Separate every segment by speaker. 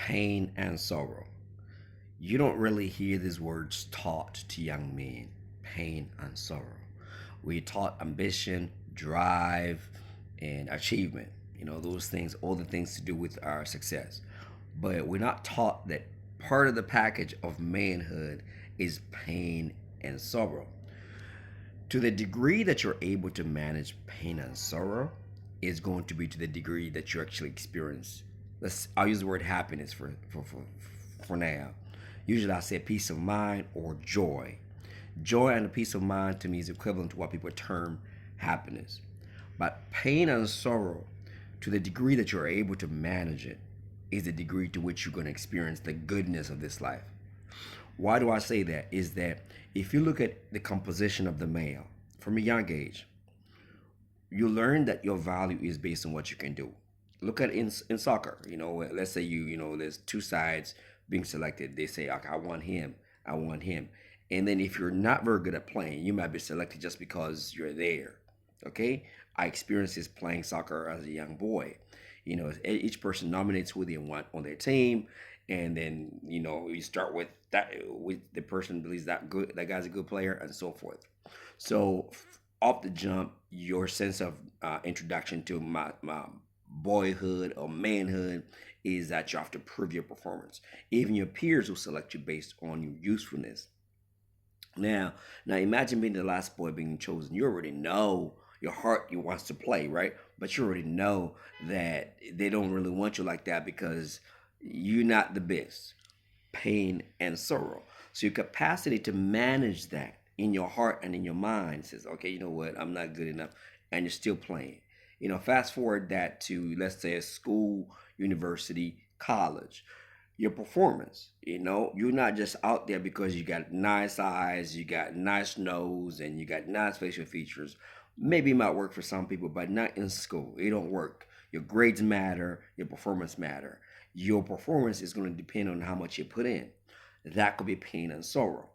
Speaker 1: pain and sorrow. You don't really hear these words taught to young men, pain and sorrow. We taught ambition, drive, and achievement. Those things, all the things to do with our success. But we're not taught that part of the package of manhood is pain and sorrow. To the degree that you're able to manage pain and sorrow is going to be to the degree that you actually experience. I'll use the word happiness for now. Usually I say peace of mind or joy. Joy and a peace of mind to me is equivalent to what people term happiness. But pain and sorrow, to the degree that you're able to manage it, is the degree to which you're going to experience the goodness of this life. Why do I say that? Is that if you look at the composition of the male from a young age, you learn that your value is based on what you can do. Look at in soccer. Let's say there's two sides being selected. They say, okay, I want him, I want him, and then if you're not very good at playing, you might be selected just because you're there. Okay, I experienced this playing soccer as a young boy. Each person nominates who they want on their team, and then you start with that with the person believes that guy's a good player, and so forth. So off the jump, your sense of introduction to my boyhood or manhood is that you have to prove your performance. Even your peers will select you based on your usefulness. Now, imagine being the last boy being chosen. You already know your heart you wants to play, right? But you already know that they don't really want you like that because you're not the best. Pain and sorrow. So your capacity to manage that in your heart and in your mind says, okay, you know what, I'm not good enough, and you're still playing. Fast forward that to, let's say, a school, university, college. Your performance, you're not just out there because you got nice eyes, you got nice nose, and you got nice facial features. Maybe it might work for some people, but not in school. It don't work. Your grades matter, your performance matter. Your performance is going to depend on how much you put in. That could be pain and sorrow.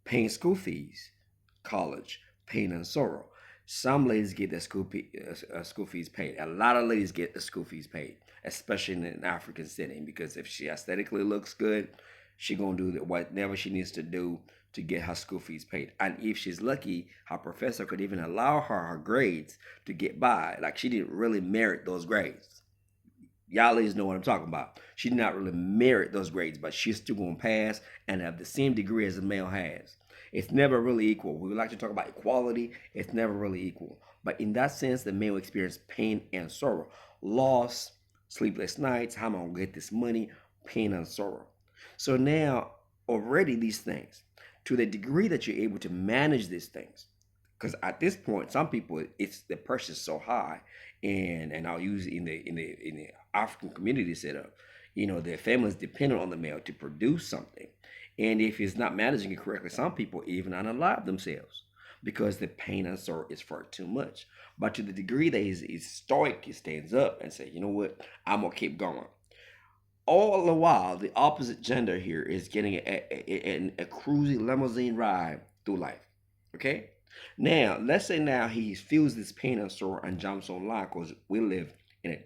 Speaker 1: Paying school fees, college, pain and sorrow. Some ladies get their school fees paid. A lot of ladies get the school fees paid, especially in an African setting, because if she aesthetically looks good, she gonna do whatever she needs to do to get her school fees paid. And if she's lucky, her professor could even allow her grades to get by. Like she didn't really merit those grades. Y'all ladies know what I'm talking about. She did not really merit those grades, but she's still gonna pass and have the same degree as the male has. It's never really equal. We like to talk about equality. It's never really equal. But in that sense, the male experienced pain and sorrow, loss, sleepless nights. How am I gonna get this money? Pain and sorrow. So now, already these things, to the degree that you're able to manage these things, because at this point, some people, it's the pressure is so high, and I'll use in the African community setup, their families dependent on the male to produce something, and if he's not managing it correctly, some people even unalive themselves because the pain and sorrow is far too much. But to the degree that he's stoic, he stands up and say, you know what, I'm gonna keep going. All the while, the opposite gender here is getting a cruisy limousine ride through life. Okay? Now, let's say now he feels this pain and sorrow and jumps online because in a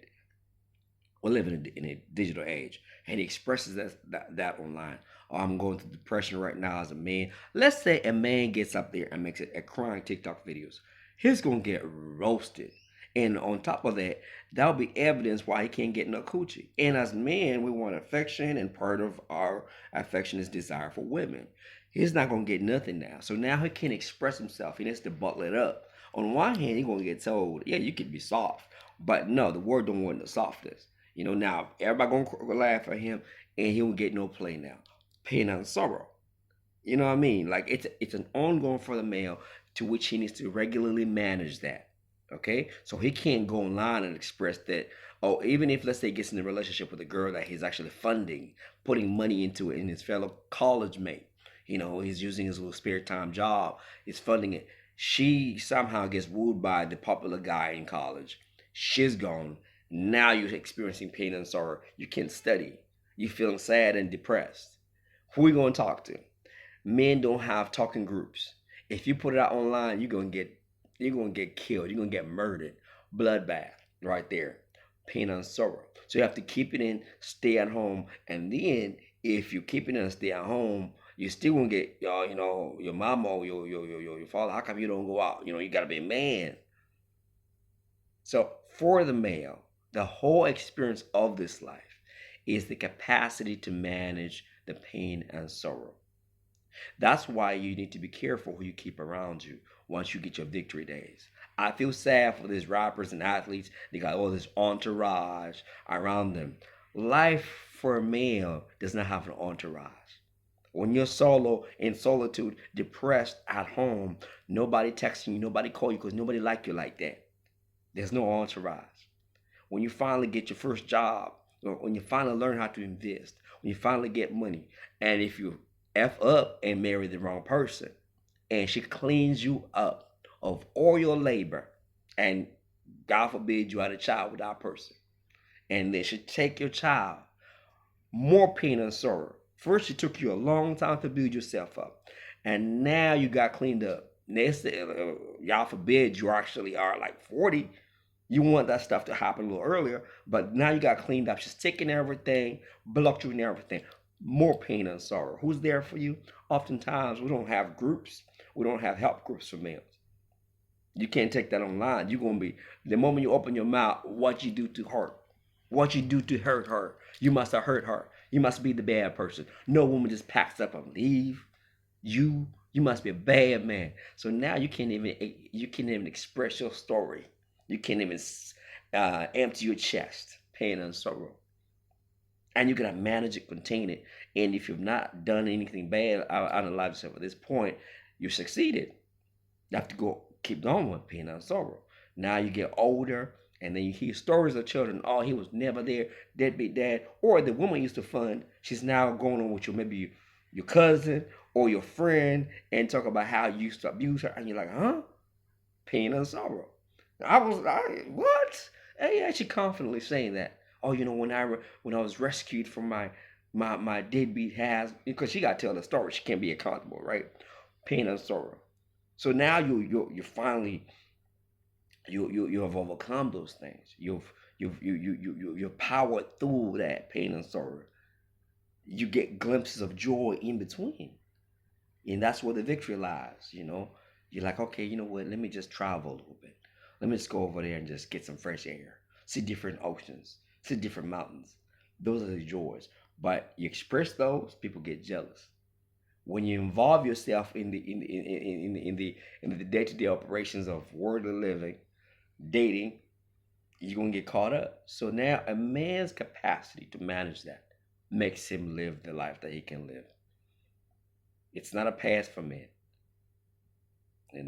Speaker 1: we live in a digital age, and he expresses that online. Oh, I'm going through depression right now as a man. Let's say a man gets up there and makes it a crying TikTok videos. He's gonna get roasted. And on top of that, that'll be evidence why he can't get no coochie. And as men, we want affection, and part of our affection is desire for women. He's not gonna get nothing now. So now he can't express himself. He needs to bottle it up. On one hand, he's gonna get told, yeah, you can be soft. But no, the world don't want the softness. Now everybody gonna laugh at him, and he won't get no play now. Pain and sorrow. You know what I mean? Like it's an ongoing for the male to which he needs to regularly manage that. Okay, so he can't go online and express that. Oh, even if let's say he gets in a relationship with a girl that he's actually funding, putting money into it, and his fellow college mate, he's using his little spare time job, he's funding it. She somehow gets wooed by the popular guy in college. She's gone. Now you're experiencing pain and sorrow. You can't study. You're feeling sad and depressed. Who are you going to talk to? Men don't have talking groups. If you put it out online, you're gonna get killed. You're gonna get murdered. Bloodbath right there. pain and sorrow. So you have to keep it in, stay at home, and then if you keep it in and stay at home, you still gonna get your mama or your father. How come you don't go out? You gotta be a man. So for the male, the whole experience of this life is the capacity to manage the pain and sorrow. That's why you need to be careful who you keep around you once you get your victory days. I feel sad for these rappers and athletes. They got all this entourage around them. Life for a male does not have an entourage. When you're solo in solitude, depressed at home, nobody texting you, nobody call you because nobody like you like that. There's no entourage. When you finally get your first job, or when you finally learn how to invest, when you finally get money, and if you F up and marry the wrong person, and she cleans you up of all your labor, and God forbid you had a child with that person, and then she take your child, more pain and sorrow. First, it took you a long time to build yourself up, and now you got cleaned up. Next, y'all forbid you actually are like 40. You want that stuff to happen a little earlier, but now you got cleaned up. She's taking everything, blocked you and everything. More pain and sorrow. Who's there for you? Oftentimes, we don't have groups. We don't have help groups for males. You can't take that online. You're gonna be the moment you open your mouth, what you do to her, what you do to hurt her. You must have hurt her. You must be the bad person. No woman just packs up and leave. You must be a bad man. So now you can't even express your story. You can't even empty your chest, pain and sorrow. And you gotta manage it, contain it. And if you've not done anything bad out of life yourself at this point, you succeeded. You have to go keep going with pain and sorrow. Now you get older, and then you hear stories of children. Oh, he was never there, deadbeat dad, or the woman used to fund. She's now going on with your cousin or your friend, and talk about how you used to abuse her, and you're like, huh? Pain and sorrow. What? Hey, actually confidently saying that. Oh, when I was rescued from my deadbeat has, because she got to tell the story. She can't be accountable, right? Pain and sorrow. So now you finally you have overcome those things. You've powered through that pain and sorrow. You get glimpses of joy in between, and that's where the victory lies. You're like, okay, you know what? Let me just travel a little bit. Let me just go over there and just get some fresh air, see different oceans, see different mountains. Those are the joys. But you express those, people get jealous. When you involve yourself in the day-to-day operations of worldly living, dating, you're gonna get caught up. So now a man's capacity to manage that makes him live the life that he can live. It's not a pass for men. And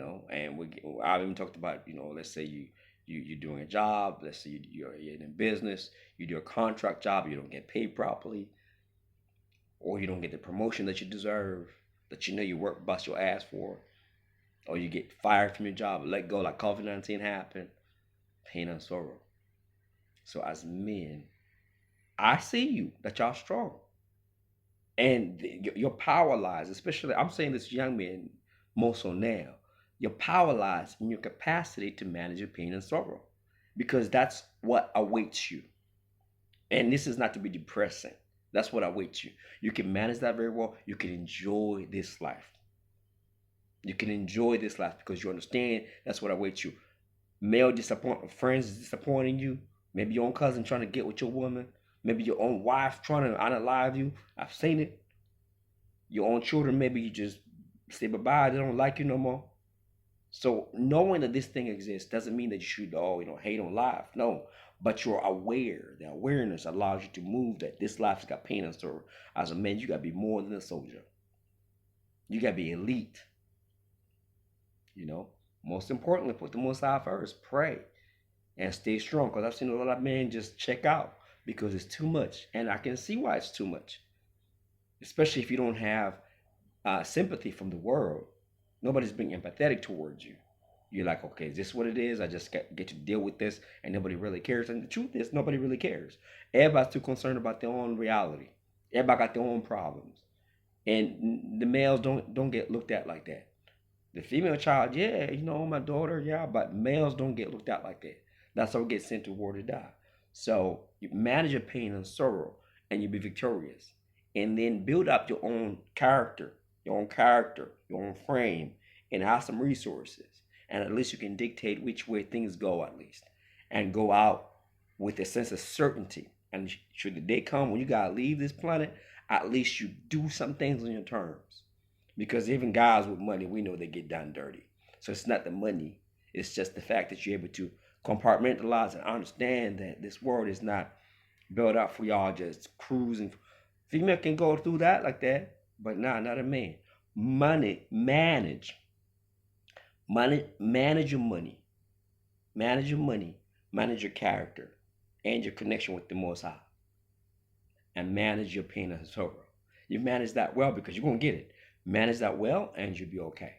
Speaker 1: I've even talked about, let's say you're doing a job. Let's say you're in a business. You do a contract job. You don't get paid properly, or you don't get the promotion that you deserve, that you work bust your ass for, or you get fired from your job, let go like COVID-19 happened. Pain and sorrow. So as men, I see you that y'all strong, and your power lies. Especially, I'm saying this young men more so now. Your power lies in your capacity to manage your pain and sorrow, because that's what awaits you. And this is not to be depressing. That's what awaits you. You can manage that very well. You can enjoy this life. You can enjoy this life because you understand that's what awaits you. Male disappointment, friends disappointing you. Maybe your own cousin trying to get with your woman. Maybe your own wife trying to unalive you. I've seen it. Your own children, maybe you just say bye-bye. They don't like you no more. So knowing that this thing exists doesn't mean that you should hate on life. No, but you're aware. The awareness allows you to move that this life's got pain and sorrow. As a man, you gotta be more than a soldier. You gotta be elite. Most importantly, put the Most High first. Pray and stay strong. Because I've seen a lot of men just check out because it's too much, and I can see why it's too much. Especially if you don't have sympathy from the world. Nobody's being empathetic towards you. You're like, okay, is this what it is? I just get to deal with this, and nobody really cares. And the truth is, nobody really cares. Everybody's too concerned about their own reality. Everybody got their own problems, and the males don't get looked at like that. The female child, yeah, my daughter, yeah, but males don't get looked at like that. That's how we get sent to war to die. So you manage your pain and sorrow, and you'll be victorious. And then build up your own character, your own frame, and have some resources. And at least you can dictate which way things go, at least, and go out with a sense of certainty. And should the day come when you gotta leave this planet, at least you do some things on your terms. Because even guys with money, we know they get done dirty. So it's not the money, it's just the fact that you're able to compartmentalize and understand that this world is not built up for y'all just cruising. Female can go through that like that, but nah, not a man. Money, manage your money, manage your money, manage your character, and your connection with the Most High, and manage your pain and sorrow. You manage that well because you're gonna get it. Manage that well, and you'll be okay.